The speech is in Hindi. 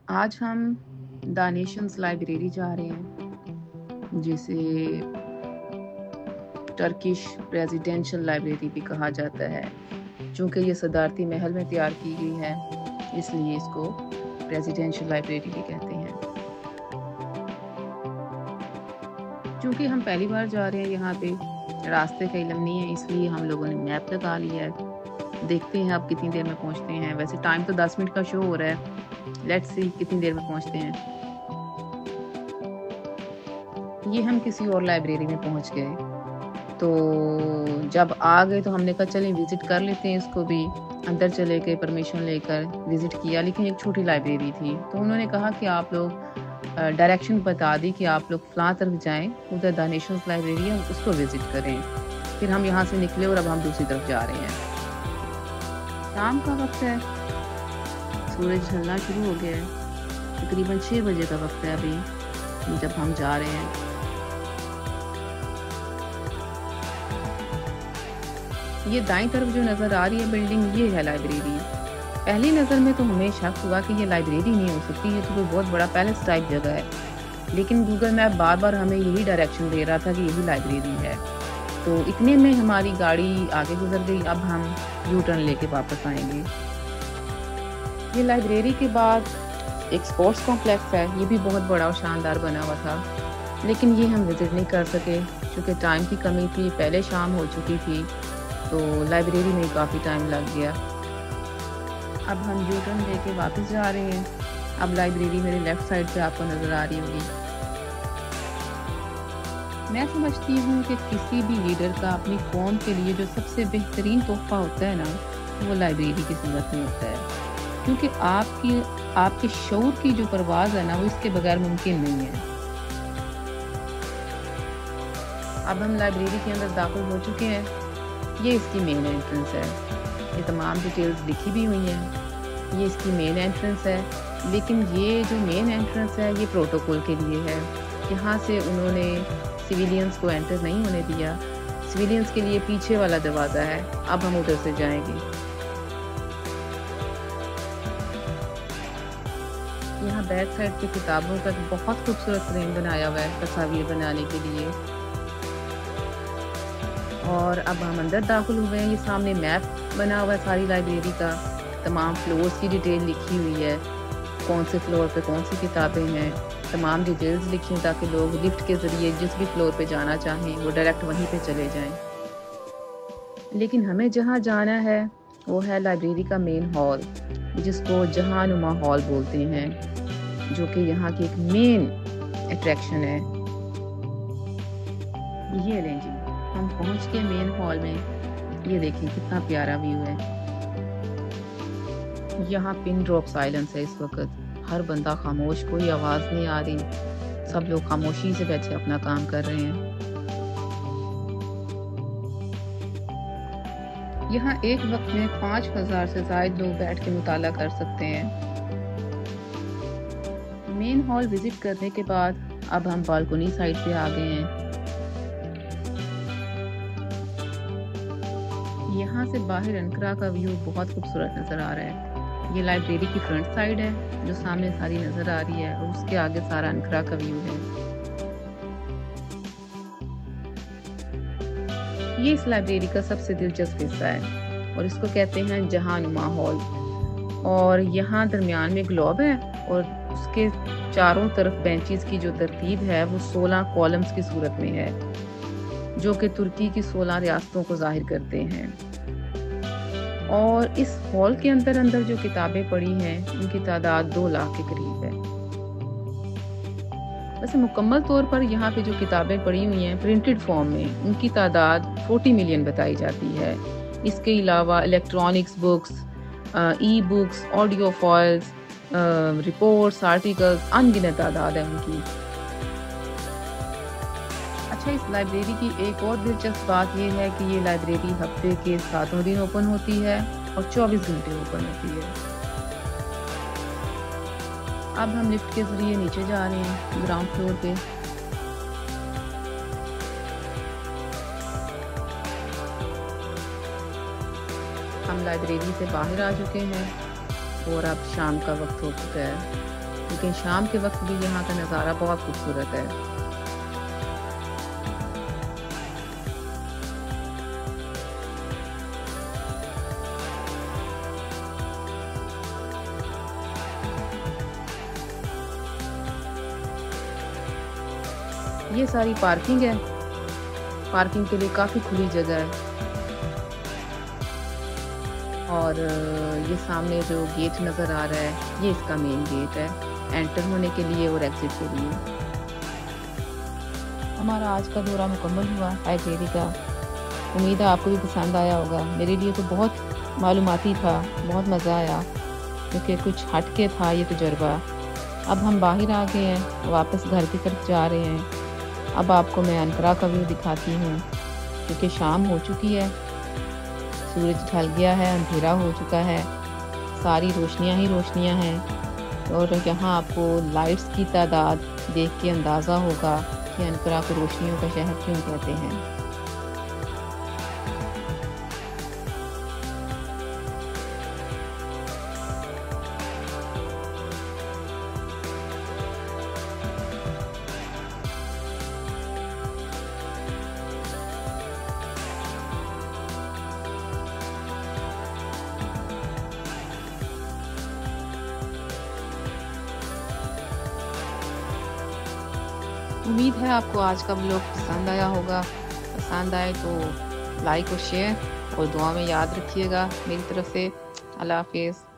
आज हम द नेशंस लाइब्रेरी जा रहे हैं, जिसे टर्किश प्रेसिडेंशियल लाइब्रेरी भी कहा जाता है। चूँकि ये सदारती महल में तैयार की गई है, इसलिए इसको प्रेसिडेंशियल लाइब्रेरी भी कहते हैं। चूँकि हम पहली बार जा रहे हैं यहाँ पे, रास्ते का इल्म नहीं है, इसलिए हम लोगों ने मैप लगा लिया है। देखते हैं अब कितनी देर में पहुँचते हैं। वैसे टाइम तो 10 मिनट का शो हो रहा है, लेट्स सी कितनी देर में पहुँचते हैं। ये हम किसी और लाइब्रेरी में पहुँच गए, तो जब आ गए तो हमने कहा चलें विज़िट कर लेते हैं इसको भी। अंदर चले गए, परमिशन लेकर विज़िट किया, लेकिन एक छोटी लाइब्रेरी थी। तो उन्होंने कहा कि आप लोग डायरेक्शन बता दी कि आप लोग फ़लाँ तरफ जाएँ, उधर द नेशंस लाइब्रेरी है, उसको विज़िट करें। फिर हम यहाँ से निकले और अब हम दूसरी तरफ जा रहे हैं। शाम का वक्त है, सूरज ढलना शुरू हो गया है। तकरीबन 6 बजे का वक्त है अभी जब हम जा रहे हैं। ये दाईं तरफ जो नज़र आ रही है बिल्डिंग, ये है लाइब्रेरी। पहली नज़र में तो हमें शक हुआ कि ये लाइब्रेरी नहीं हो सकती, ये तो कोई बहुत बड़ा पैलेस टाइप जगह है। लेकिन गूगल मैप बार बार हमें यही डायरेक्शन दे रहा था कि यही लाइब्रेरी है। तो इतने में हमारी गाड़ी आगे गुजर गई। अब हम यू टर्न लेके वापस आएंगे। ये लाइब्रेरी के बाद एक स्पोर्ट्स कॉम्प्लेक्स है, ये भी बहुत बड़ा और शानदार बना हुआ था, लेकिन ये हम विज़िट नहीं कर सके क्योंकि टाइम की कमी थी। पहले शाम हो चुकी थी, तो लाइब्रेरी में काफ़ी टाइम लग गया। अब हम यू टर्न लेके वापस जा रहे हैं। अब लाइब्रेरी मेरे लेफ़्ट साइड पे आपको नज़र आ रही होगी। मैं समझती हूँ कि किसी भी लीडर का अपनी कौम के लिए जो सबसे बेहतरीन तोहफ़ा होता है ना, वो लाइब्रेरी की सूरत में होता है, क्योंकि आपके शऊर की जो परवाज़ है ना, वो इसके बगैर मुमकिन नहीं है। अब हम लाइब्रेरी के अंदर दाखिल हो चुके हैं। ये इसकी मेन एंट्रेंस है। ये तमाम डिटेल्स लिखी भी हुई हैं। ये इसकी मेन एंट्रेंस है, लेकिन ये जो मेन एंट्रेंस है ये प्रोटोकॉल के लिए है। यहाँ से उन्होंने सिविलियंस को एंटर नहीं होने दिया। सिविलियंस के लिए पीछे वाला दरवाज़ा है। अब हम उधर से जाएंगे। यहाँ बैक साइड पे किताबों का बहुत खूबसूरत फ्रेम बनाया हुआ है तस्वीर बनाने के लिए। और अब हम अंदर दाखिल हुए हैं। ये सामने मैप बना हुआ है सारी लाइब्रेरी का। तमाम फ्लोर्स की डिटेल लिखी हुई है, कौन से फ्लोर पे कौन सी किताबें हैं, तमाम डिटेल्स लिखी हैं ताकि लोग लिफ्ट के ज़रिए जिस भी फ्लोर पे जाना चाहें वो डायरेक्ट वहीं पे चले जाएं। लेकिन हमें जहाँ जाना है वो है लाइब्रेरी का मेन हॉल, जिसको जहानुमा हॉल बोलते हैं, जो कि यहाँ की एक मेन अट्रैक्शन है। ये लें जी, हम पहुंच गए मेन हॉल में। ये देखिए कितना प्यारा व्यू है। यहाँ पिन ड्रॉप साइलेंस है इस वक्त। हर बंदा खामोश, कोई आवाज़ नहीं आ रही। सब लोग खामोशी से बैठे अपना काम कर रहे हैं। यहाँ एक वक्त में 5000 से ज़ायद लोग बैठ के मुताला कर सकते हैं। मेन हॉल विजिट करने के बाद अब हम बालकनी साइड पे आ गए हैं। यहाँ से बाहर अनकरा का व्यू बहुत खूबसूरत नज़र आ रहा है। ये लाइब्रेरी की फ्रंट साइड है जो सामने सारी नज़र आ रही है, और उसके आगे सारा अनकरा का व्यू है। ये इस लाइब्रेरी का सबसे दिलचस्प हिस्सा है और इसको कहते हैं जहानुमा हॉल। और यहाँ दरमियान में ग्लोब है और उसके चारों तरफ बेंचेस की जो तरतीब है वो 16 कॉलम्स की सूरत में है, जो कि तुर्की की 16 रियासतों को जाहिर करते हैं। और इस हॉल के अंदर जो किताबें पड़ी हैं उनकी तादाद 2 लाख के करीब है। वैसे मुकम्मल तौर पर यहाँ पे जो किताबें पड़ी हुई हैं प्रिंटेड फॉर्म में, उनकी तादाद 40 मिलियन बताई जाती है। इसके अलावा electronics books, e books, audio files, reports, articles, अनगिनत तादाद है उनकी। अच्छा, इस लाइब्रेरी की एक और दिलचस्प बात यह है कि ये लाइब्रेरी हफ्ते के 7 दिन ओपन होती है और 24 घंटे ओपन होती है। अब हम लिफ्ट के जरिए नीचे जा रहे हैं ग्राउंड फ्लोर पे। हम लाइब्रेरी से बाहर आ चुके हैं और अब शाम का वक्त हो चुका है। लेकिन शाम के वक्त भी यहाँ का नज़ारा बहुत खूबसूरत है। ये सारी पार्किंग है। पार्किंग के लिए काफ़ी खुली जगह है। और ये सामने जो गेट नज़र आ रहा है ये इसका मेन गेट है, एंटर होने के लिए और एग्जिट के लिए। हमारा आज का दौरा मुकम्मल हुआ लाइब्रेरी का। उम्मीद है आपको भी पसंद आया होगा। मेरे लिए तो बहुत मालूमाती था, बहुत मज़ा आया क्योंकि कुछ हट के था ये तजुर्बा। अब हम बाहर आ गए हैं, वापस घर की तरफ जा रहे हैं। अब आपको मैं अनकरा का व्यू दिखाती हूँ क्योंकि शाम हो चुकी है, सूरज ढल गया है, अंधेरा हो चुका है, सारी रोशनियाँ ही रोशनियाँ हैं। और यहाँ आपको लाइट्स की तादाद देख के अंदाज़ा होगा कि अनकरा को रोशनियों का शहर क्यों कहते हैं। उम्मीद है आपको आज का व्लॉग पसंद आया होगा। पसंद आए तो लाइक और शेयर और दुआ में याद रखिएगा। मेरी तरफ से अल्लाह हाफिज़।